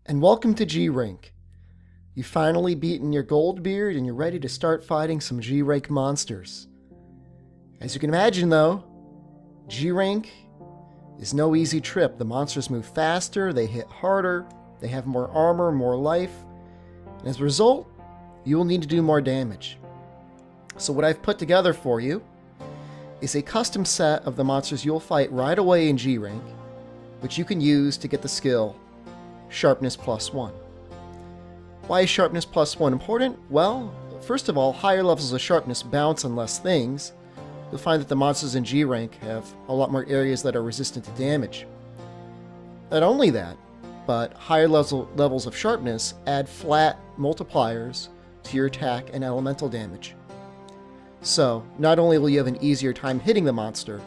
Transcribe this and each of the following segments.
And welcome to G-Rank. You've finally beaten your gold beard and you're ready to start fighting some G-Rank monsters. As you can imagine though, G-Rank is no easy trip. The monsters move faster, they hit harder, they have more armor, more life, and as a result, you will need to do more damage. So what I've put together for you is a custom set of the monsters you'll fight right away in G-Rank, which you can use to get the skill Sharpness +1. Why is Sharpness +1 important? Well, first of all, higher levels of Sharpness bounce on less things. You'll find that the monsters in G-Rank have a lot more areas that are resistant to damage. Not only that, but higher levels of Sharpness add flat multipliers to your attack and elemental damage. So, not only will you have an easier time hitting the monster,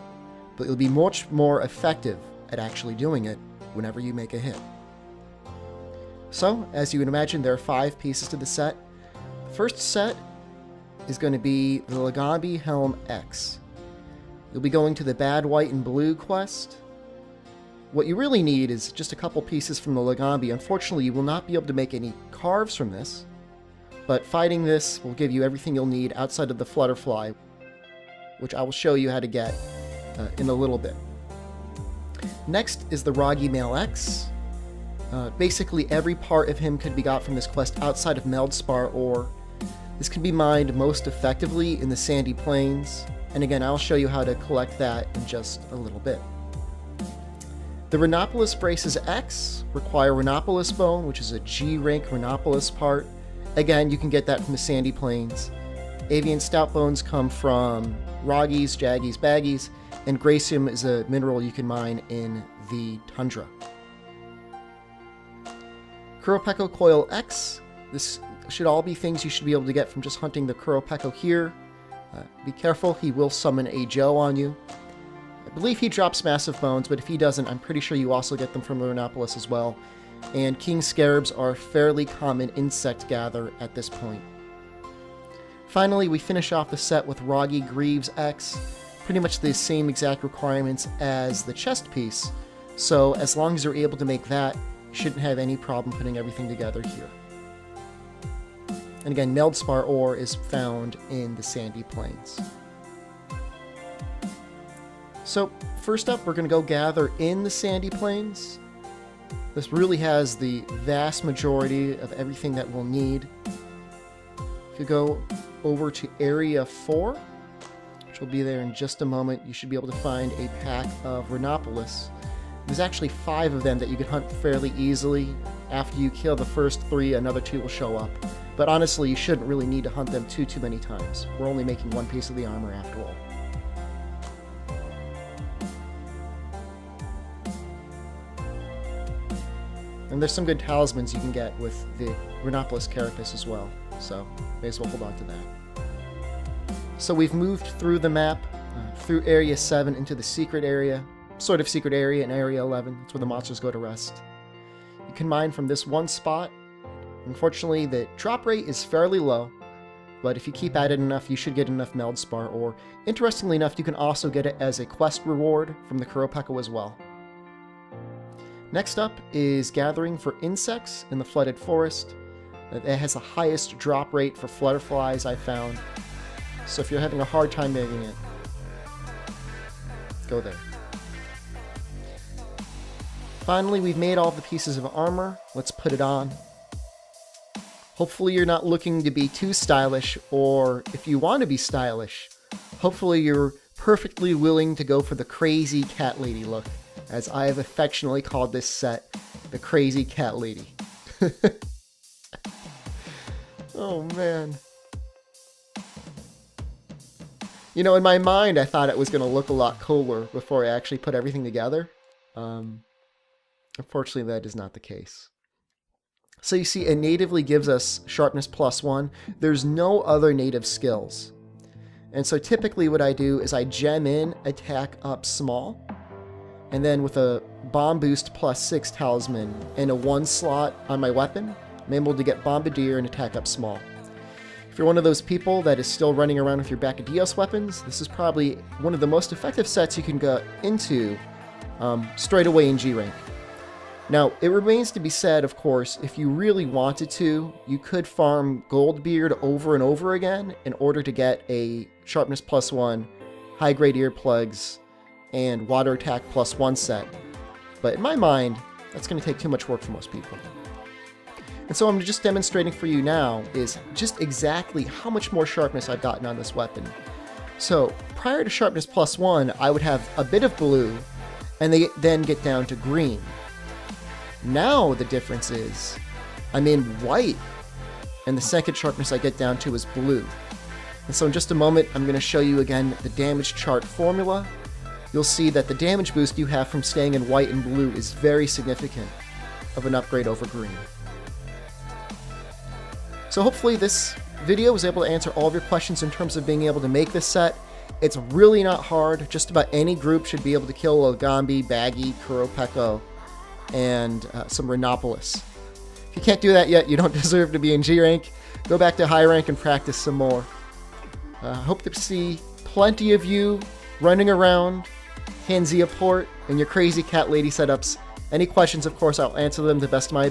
but you'll be much more effective at actually doing it whenever you make a hit. So, as you can imagine, there are 5 pieces to the set. The first set is going to be the Legambi Helm X. You'll be going to the Bad, White, and Blue quest. What you really need is just a couple pieces from the Legambi. Unfortunately, you will not be able to make any carves from this, but fighting this will give you everything you'll need outside of the Flutterfly, which I will show you how to get in a little bit. Next is the Roggy Male X. Basically every part of him could be got from this quest outside of Meldspar ore. This can be mined most effectively in the Sandy Plains, and again I'll show you how to collect that in just a little bit. The Rhinopolis Braces X require Rhinopolis Bone, which is a G-Rank Rhinopolis part. Again, you can get that from the Sandy Plains. Avian Stout Bones come from Roggies, Jaggies, Baggies, and Gracium is a mineral you can mine in the Tundra. Kuropeko Coil X. This should all be things you should be able to get from just hunting the Kuropeko here. Be careful, he will summon a Joe on you. I believe he drops Massive Bones, but if he doesn't, I'm pretty sure you also get them from Rhinopolis as well. And King Scarabs are a fairly common insect gather at this point. Finally, we finish off the set with Roggy Greaves X. Pretty much the same exact requirements as the chest piece, so as long as you're able to make that, you shouldn't have any problem putting everything together here. And again, Meldspar ore is found in the Sandy Plains. So first up, we're going to go gather in the Sandy Plains. This really has the vast majority of everything that we'll need. If you go over to Area 4, which will be there in just a moment, you should be able to find a pack of Rhinopolis. There's actually 5 of them that you can hunt fairly easily. After you kill the first 3, another 2 will show up. But honestly, you shouldn't really need to hunt them too many times. We're only making 1 piece of the armor after all. And there's some good talismans you can get with the Rhinopolis Carapace as well, so may as well hold on to that. So we've moved through the map, through Area 7 into the secret area, sort of secret area in Area 11. That's where the monsters go to rest. You can mine from this one spot. Unfortunately, the drop rate is fairly low, but if you keep at it enough, you should get enough Meldspar ore. Interestingly enough, you can also get it as a quest reward from the Kuropeko as well. Next up is gathering for insects in the Flooded Forest. It has the highest drop rate for flutterflies I found. So if you're having a hard time making it, go there. Finally, we've made all the pieces of armor. Let's put it on. Hopefully you're not looking to be too stylish, or if you want to be stylish, hopefully you're perfectly willing to go for the crazy cat lady look, as I have affectionately called this set, the Crazy Cat Lady. Oh man. You know, in my mind I thought it was going to look a lot cooler before I actually put everything together. Unfortunately that is not the case. So you see, it natively gives us Sharpness +1. There's no other native skills. And so typically what I do is I gem in Attack Up Small, and then with a Bomb Boost +6 talisman and a 1 slot on my weapon, I'm able to get Bombardier and Attack Up Small. If you're one of those people that is still running around with your Bacadios weapons, this is probably one of the most effective sets you can get into straight away in G-Rank. Now, it remains to be said, of course, if you really wanted to, you could farm Goldbeard over and over again in order to get a Sharpness +1, high-grade earplugs, and Water Attack +1 set. But in my mind, that's going to take too much work for most people. And so I'm just demonstrating for you now is just exactly how much more sharpness I've gotten on this weapon. So prior to Sharpness +1, I would have a bit of blue, and they then get down to green. Now the difference is I'm in white, and the second sharpness I get down to is blue. And so in just a moment, I'm going to show you again the damage chart formula. You'll see that the damage boost you have from staying in white and blue is very significant of an upgrade over green. So hopefully this video was able to answer all of your questions in terms of being able to make this set. It's really not hard. Just about any group should be able to kill Ogambi, Baggy, Kuropeko, and some Rhinopolis. If you can't do that yet, you don't deserve to be in G rank. Go back to high rank and practice some more. Hope to see plenty of you running around Hanzia Port and your crazy cat lady setups. Any questions, of course, I'll answer them to the best of my ability.